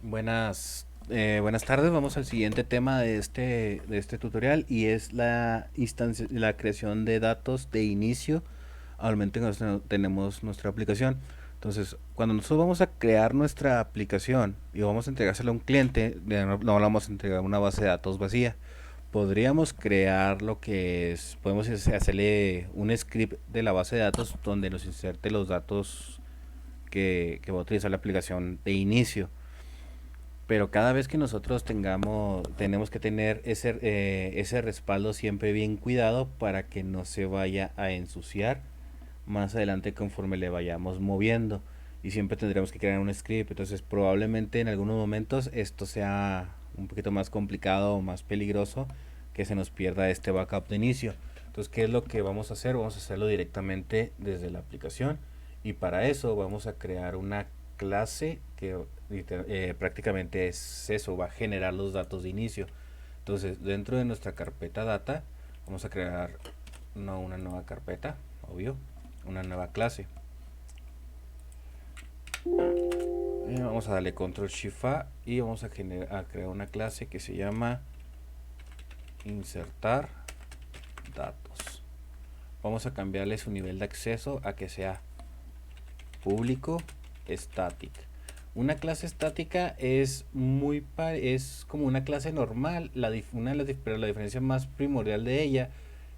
Buenas tardes. Vamos al siguiente tema de este tutorial y es la creación de datos de inicio al momento en que tenemos nuestra aplicación. Entonces, cuando nosotros vamos a crear nuestra aplicación y vamos a entregársela a un cliente, no le vamos a entregar una base de datos vacía. Podríamos crear podemos hacerle un script de la base de datos donde nos inserte los datos que va a utilizar la aplicación de inicio, pero cada vez que nosotros tenemos que tener ese respaldo siempre bien cuidado para que no se vaya a ensuciar más adelante conforme le vayamos moviendo. Y siempre tendremos que crear un script. Entonces probablemente en algunos momentos esto sea un poquito más complicado o más peligroso, que se nos pierda este backup de inicio. Entonces, ¿qué es lo que vamos a hacer? Vamos a hacerlo directamente desde la aplicación. Y para eso vamos a crear una clase que prácticamente es eso, va a generar los datos de inicio. Entonces, dentro de nuestra carpeta data, vamos a crear una nueva carpeta, obvio, una nueva clase. Vamos a darle control shift A y vamos a crear una clase que se llama insertar datos. Vamos a cambiarle su nivel de acceso a que sea público static. Una clase estática es como una clase normal. Pero la diferencia más primordial de ella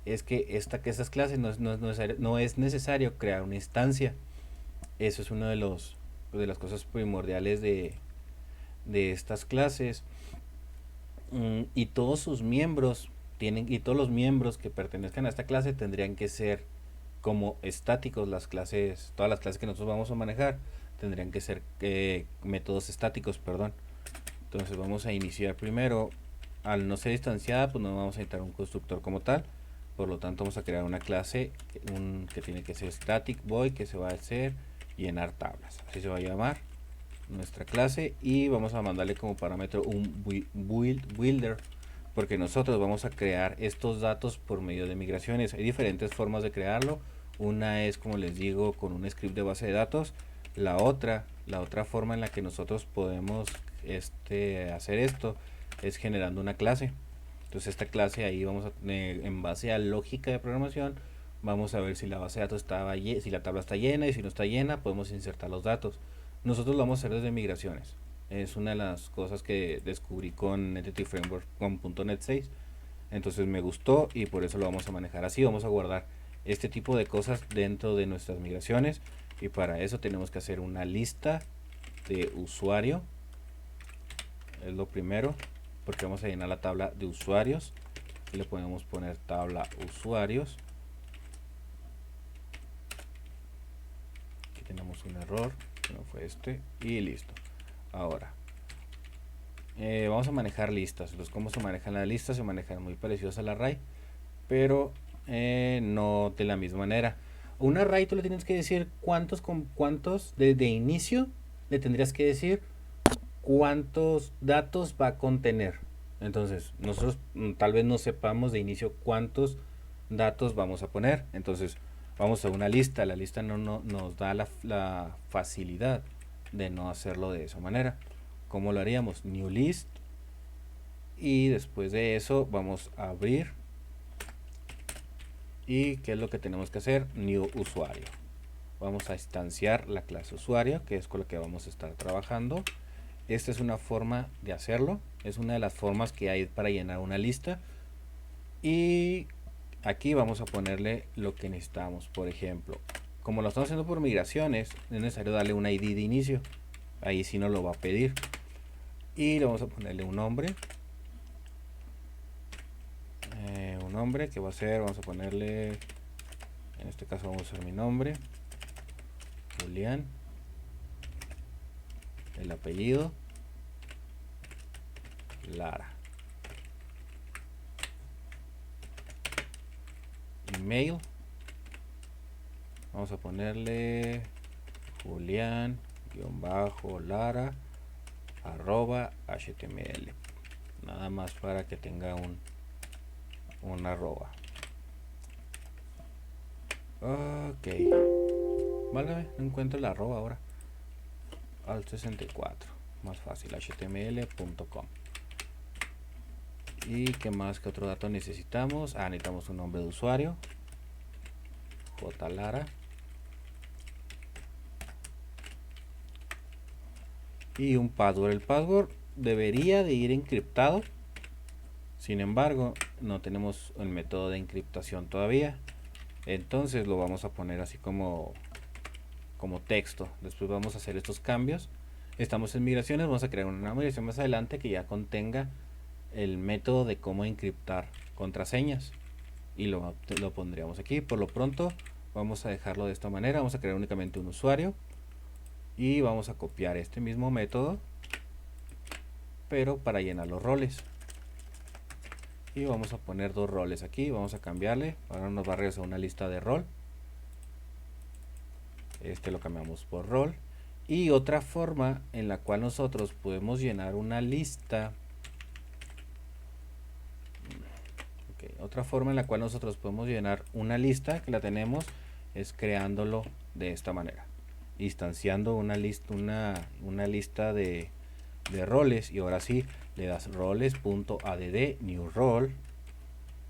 es que estas clases no es necesario crear una instancia. Eso es uno de las cosas primordiales de estas clases. Y todos sus miembros y todos los miembros que pertenezcan a esta clase tendrían que ser como estáticos. Todas las clases que nosotros vamos a manejar tendrían que ser métodos estáticos, perdón. Entonces vamos a iniciar primero. Al no ser instanciada, pues no vamos a necesitar un constructor como tal. Por lo tanto, vamos a crear una clase que tiene que ser static void, que se va a hacer llenar tablas. Así se va a llamar nuestra clase, y vamos a mandarle como parámetro un builder, porque nosotros vamos a crear estos datos por medio de migraciones. Hay diferentes formas de crearlo. Una es, como les digo, con un script de base de datos. La otra forma en la que nosotros podemos hacer esto es generando una clase. Entonces esta clase ahí vamos a tener, en base a lógica de programación, vamos a ver si la base de datos si la tabla está llena, y si no está llena podemos insertar los datos. Nosotros lo vamos a hacer desde migraciones. Es una de las cosas que descubrí con Entity Framework con .NET 6. Entonces me gustó y por eso lo vamos a manejar así. Vamos a guardar este tipo de cosas dentro de nuestras migraciones, y para eso tenemos que hacer una lista de usuario. Es lo primero, porque vamos a llenar la tabla de usuarios y le podemos poner tabla usuarios. Aquí tenemos un error, que no fue y listo. Ahora vamos a manejar listas. Entonces, ¿cómo se manejan las listas? Se manejan muy parecidos al array, pero no de la misma manera. Un array tú le tienes que decir cuántos de inicio, le tendrías que decir cuántos datos va a contener. Entonces, nosotros tal vez no sepamos de inicio cuántos datos vamos a poner. Entonces, vamos a una lista. La lista no nos da la facilidad de no hacerlo de esa manera. ¿Cómo lo haríamos? New list. Y después de eso vamos a abrir. ¿Y qué es lo que tenemos que hacer? New usuario. Vamos a instanciar la clase usuario, que es con la que vamos a estar trabajando. Esta es una forma de hacerlo. Es una de las formas que hay para llenar una lista. Y aquí vamos a ponerle lo que necesitamos. Por ejemplo, como lo estamos haciendo por migraciones, es necesario darle un ID de inicio. Ahí sí nos lo va a pedir. Y le vamos a ponerle un nombre. Un nombre que va a ser, vamos a ponerle, en este caso vamos a usar mi nombre, Julián. El apellido, Lara. Email, vamos a ponerle Julián-Lara @html. Nada más para que tenga un arroba. Ok. Válgame, no encuentro el arroba ahora. Al 64. más fácil, html.com. y qué más, que otro dato necesitamos. Necesitamos un nombre de usuario, jlara, y un password. El password debería de ir encriptado, sin embargo no tenemos el método de encriptación todavía, entonces lo vamos a poner así como texto. Después vamos a hacer estos cambios. Estamos en migraciones, vamos a crear una migración más adelante que ya contenga el método de cómo encriptar contraseñas y lo pondríamos aquí. Por lo pronto vamos a dejarlo de esta manera. Vamos a crear únicamente un usuario y vamos a copiar este mismo método, pero para llenar los roles, y vamos a poner 2 roles aquí. Vamos a cambiarle, ahora nos va a regresar una lista de rol. Este lo cambiamos por rol. Y otra forma en la cual nosotros podemos llenar una lista, otra forma en la cual nosotros podemos llenar una lista, que la tenemos, es creándolo de esta manera, instanciando una lista de roles. Y ahora sí, le das roles.add new role,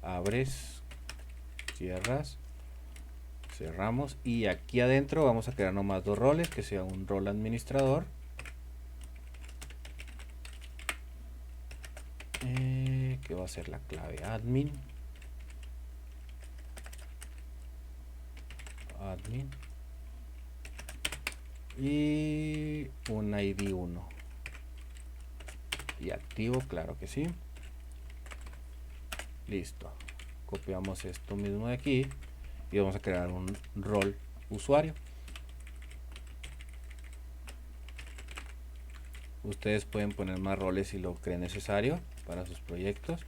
abres, cierras, cerramos, y aquí adentro vamos a crear nomás 2 roles, que sea un rol administrador, que va a ser la clave admin, y un ID 1 y activo, claro que sí. Listo, copiamos esto mismo de aquí y vamos a crear un rol usuario. Ustedes pueden poner más roles si lo creen necesario para sus proyectos.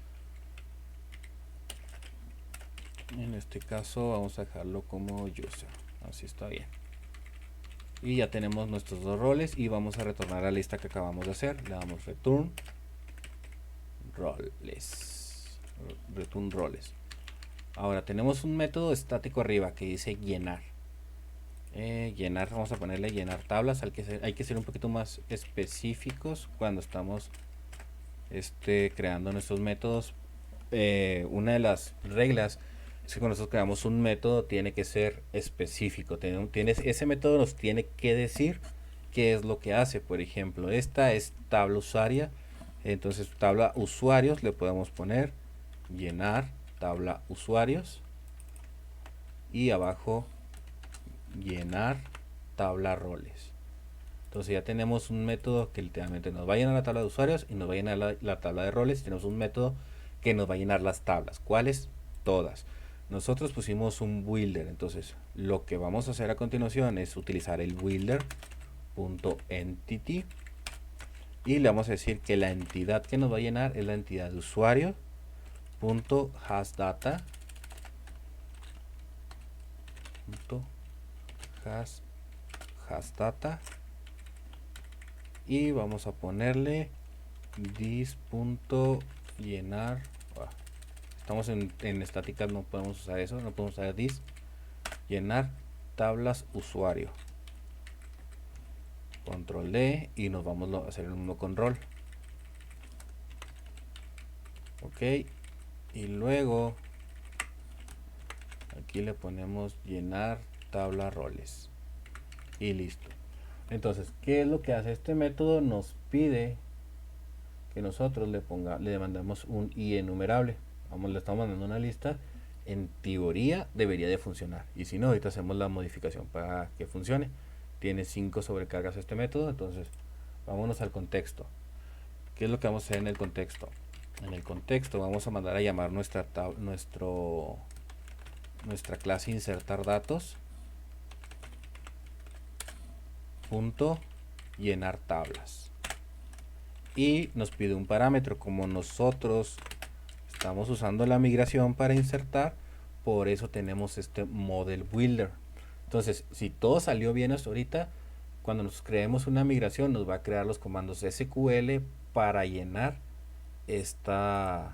En este caso vamos a dejarlo como user, así está bien. Y ya tenemos nuestros 2 roles y vamos a retornar a la lista que acabamos de hacer. Le damos return roles. Ahora tenemos un método estático arriba que dice llenar. Llenar, vamos a ponerle llenar tablas. Hay que ser un poquito más específicos cuando estamos creando nuestros métodos. Una de las reglas es que cuando nosotros creamos un método tiene que ser específico. Ese método nos tiene que decir qué es lo que hace. Por ejemplo, esta es tabla usuaria, entonces tabla usuarios le podemos poner llenar tabla usuarios y abajo llenar tabla roles. Entonces ya tenemos un método que literalmente nos va a llenar la tabla de usuarios y nos va a llenar la tabla de roles. Tenemos un método que nos va a llenar las tablas. ¿Cuáles? Todas. Nosotros pusimos un builder, entonces lo que vamos a hacer a continuación es utilizar el builder.entity y le vamos a decir que la entidad que nos va a llenar es la entidad de usuario.hasData hasData, y vamos a ponerle this.llenar. Estamos en estáticas, no podemos usar eso, no podemos usar this. Llenar tablas usuario, control D, y nos vamos a hacer el mismo con rol. Ok, y luego aquí le ponemos llenar tabla roles y listo. Entonces, ¿qué es lo que hace este método? Nos pide que nosotros le mandamos un i enumerable. Le estamos mandando una lista. En teoría debería de funcionar, y si no, ahorita hacemos la modificación para que funcione. Tiene 5 sobrecargas este método. Entonces vámonos al contexto. ¿Qué es lo que vamos a hacer en el contexto? En el contexto vamos a mandar a llamar nuestra clase insertar datos punto llenar tablas, y nos pide un parámetro. Como nosotros estamos usando la migración para insertar, por eso tenemos este model builder. Entonces, si todo salió bien hasta ahorita, cuando nos creemos una migración nos va a crear los comandos SQL para llenar estas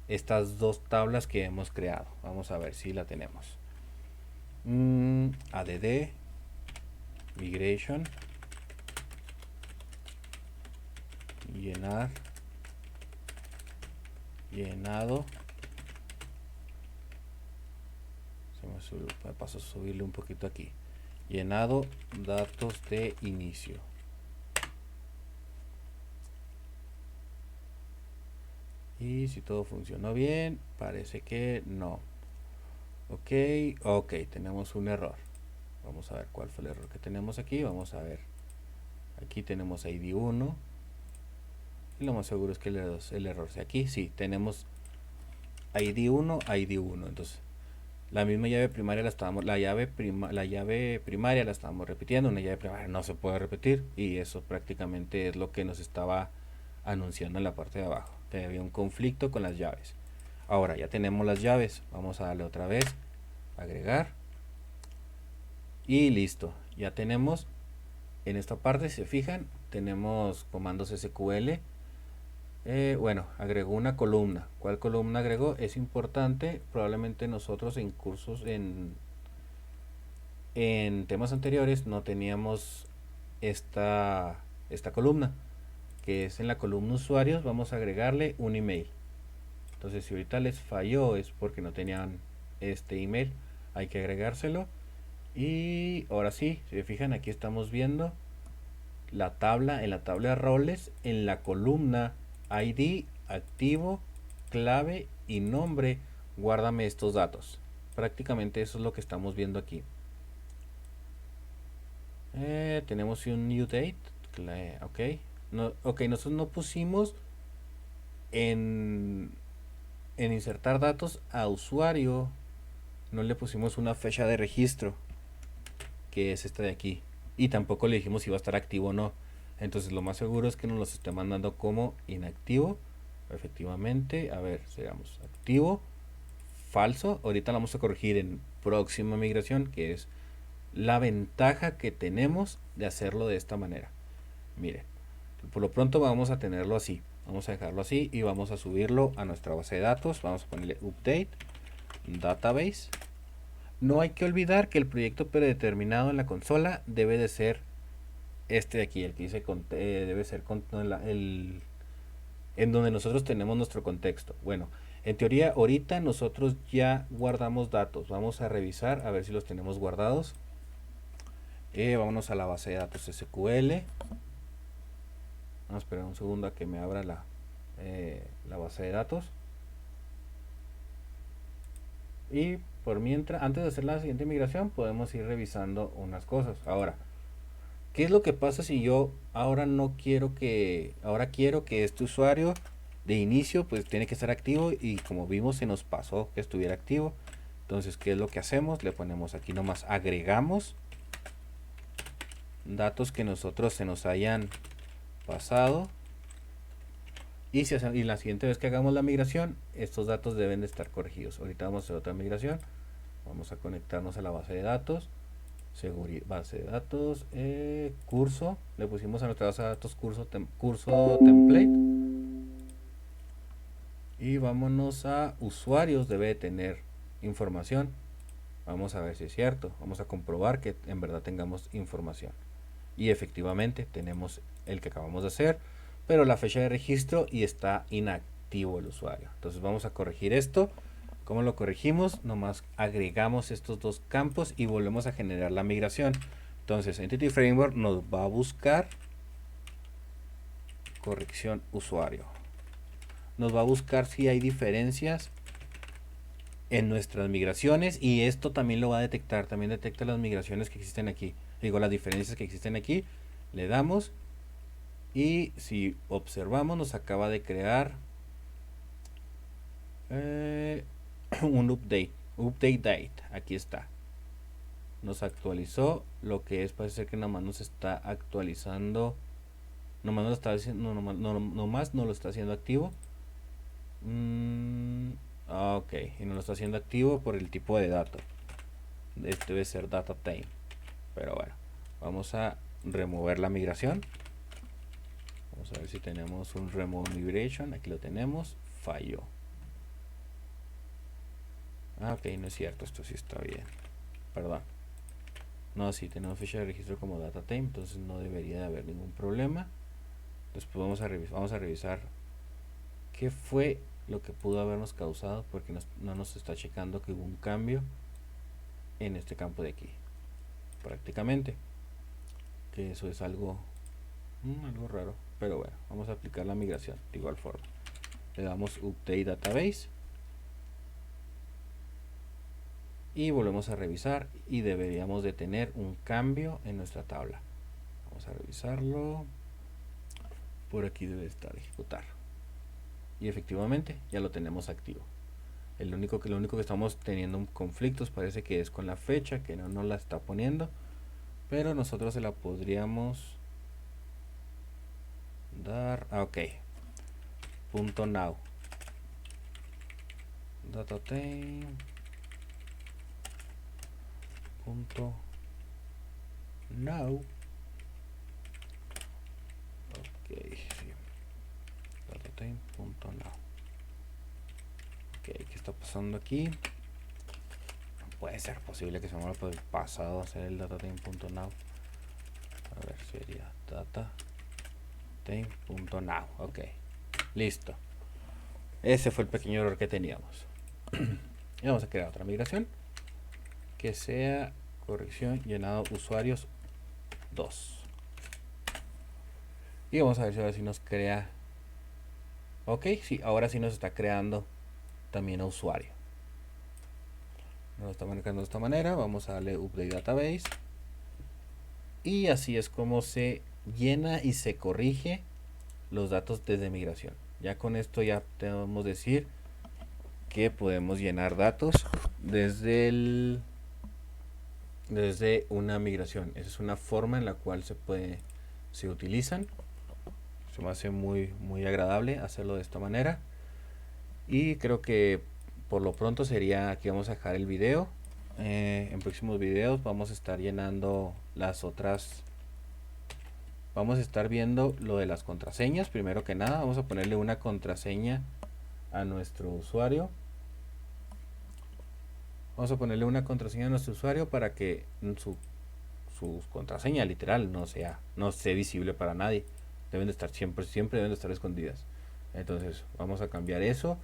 2 tablas que hemos creado. Vamos a ver si la tenemos. Add migration llenado. Me paso a subirle un poquito aquí. Llenado datos de inicio. Y si todo funcionó bien, parece que no. Ok, tenemos un error. Vamos a ver cuál fue el error que tenemos aquí. Vamos a ver. Aquí tenemos ID 1. Y lo más seguro es que el error sea aquí. Sí, tenemos ID 1, ID 1. Entonces, la misma llave primaria la llave primaria la estábamos repitiendo. Una llave primaria no se puede repetir. Y eso prácticamente es lo que nos estaba anunciando en la parte de abajo. Que había un conflicto con las llaves. Ahora ya tenemos las llaves. Vamos a darle otra vez. Agregar. Y listo. Ya tenemos. En esta parte, si se fijan, tenemos comandos SQL. Bueno, agregó una columna. ¿Cuál columna agregó? Es importante. Probablemente nosotros en cursos, en temas anteriores, no teníamos esta columna, que es en la columna usuarios. Vamos a agregarle un email. Entonces, si ahorita les falló, es porque no tenían este email. Hay que agregárselo. Y ahora sí, si se fijan, aquí estamos viendo la tabla, en la tabla de roles, en la columna ID, activo, clave y nombre, guárdame estos datos. Prácticamente eso es lo que estamos viendo aquí. Tenemos un new date, ok, nosotros no pusimos en insertar datos a usuario, no le pusimos una fecha de registro, que es esta de aquí, y tampoco le dijimos si va a estar activo o no. Entonces lo más seguro es que nos los esté mandando como inactivo. Efectivamente, a ver, sigamos. Activo, falso. Ahorita lo vamos a corregir en próxima migración, que es la ventaja que tenemos de hacerlo de esta manera. Miren, por lo pronto vamos a tenerlo así. Vamos a dejarlo así y vamos a subirlo a nuestra base de datos. Vamos a ponerle update, database. No hay que olvidar que el proyecto predeterminado en la consola debe de ser este de aquí, el que dice debe ser en donde nosotros tenemos nuestro contexto. Bueno, en teoría ahorita nosotros ya guardamos datos. Vamos a revisar a ver si los tenemos guardados. Vámonos a la base de datos SQL. Vamos a esperar un segundo a que me abra la base de datos. Y por mientras, antes de hacer la siguiente migración, podemos ir revisando unas cosas. Ahora, ¿qué es lo que pasa si yo ahora quiero que este usuario de inicio pues tiene que estar activo y como vimos se nos pasó que estuviera activo? Entonces, ¿qué es lo que hacemos? Le ponemos aquí nomás, agregamos datos que nosotros se nos hayan pasado y la siguiente vez que hagamos la migración, estos datos deben de estar corregidos. Ahorita vamos a hacer otra migración. Vamos a conectarnos a la base de datos. Base de datos, curso, le pusimos a nuestra base de datos curso template y vámonos a usuarios, debe de tener información. Vamos a ver si es cierto, vamos a comprobar que en verdad tengamos información y efectivamente tenemos el que acabamos de hacer, pero la fecha de registro y está inactivo el usuario. Entonces vamos a corregir esto. ¿Cómo lo corregimos? Nomás agregamos estos dos campos y volvemos a generar la migración. Entonces Entity Framework nos va a buscar corrección usuario. Nos va a buscar si hay diferencias en nuestras migraciones y esto también lo va a detectar. También detecta las migraciones que existen aquí. Digo, las diferencias que existen aquí. Le damos y si observamos nos acaba de crear un update date. Aquí está. Nos actualizó lo que es, parece ser que nada más nos está actualizando, nomás no lo está haciendo, nomás no lo está haciendo activo. Ok, y no lo está haciendo activo por el tipo de dato. Este debe ser data time. Pero bueno, vamos a remover la migración. Vamos a ver si tenemos un remove migration. Aquí lo tenemos. Falló. Ok, no es cierto, esto sí está bien. Perdón. No, sí, tenemos fecha de registro como data time, entonces no debería de haber ningún problema. Después vamos a revisar qué fue lo que pudo habernos causado, porque no nos está checando que hubo un cambio en este campo de aquí, prácticamente, que eso es algo raro, pero bueno, vamos a aplicar la migración de igual forma. Le damos update database y volvemos a revisar y deberíamos de tener un cambio en nuestra tabla. Vamos a revisarlo. Por aquí debe estar ejecutar, y efectivamente ya lo tenemos activo. Lo único que estamos teniendo conflictos parece que es con la fecha, que no la está poniendo, pero nosotros se la podríamos dar. Ok, punto now data time punto now. Ok, sí. Data time punto now. Ok, ¿qué está pasando aquí? No puede ser posible que se me haya pasado a hacer el data time punto now. A ver, sería data time punto now. Ok, listo. Ese fue el pequeño error que teníamos. Y vamos a crear otra migración que sea corrección llenado usuarios 2. Y vamos a ver si ahora sí nos crea. Ok, sí, ahora sí nos está creando también a usuario. Nos lo está marcando de esta manera. Vamos a darle update database. Y así es como se llena y se corrige los datos desde migración. Ya con esto ya podemos decir que podemos llenar datos desde una migración. Esa es una forma en la cual se utilizan. Se me hace muy agradable hacerlo de esta manera. Y creo que por lo pronto sería aquí. Vamos a dejar el video. En próximos videos vamos a estar llenando las otras. Vamos a estar viendo lo de las contraseñas. Primero que nada vamos a ponerle una contraseña a nuestro usuario. Vamos a ponerle una contraseña a nuestro usuario para que su contraseña literal no esté visible para nadie. Deben de estar siempre deben de estar escondidas. Entonces vamos a cambiar eso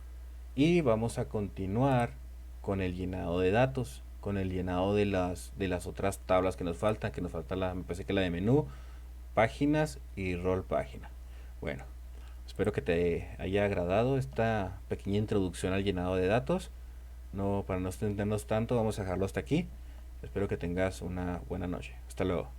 y vamos a continuar con el llenado de datos, con el llenado de las otras tablas que nos faltan, me parece que la de menú, páginas y rol página. Bueno, espero que te haya agradado esta pequeña introducción al llenado de datos. Para no extendernos tanto, vamos a dejarlo hasta aquí. Espero que tengas una buena noche. Hasta luego.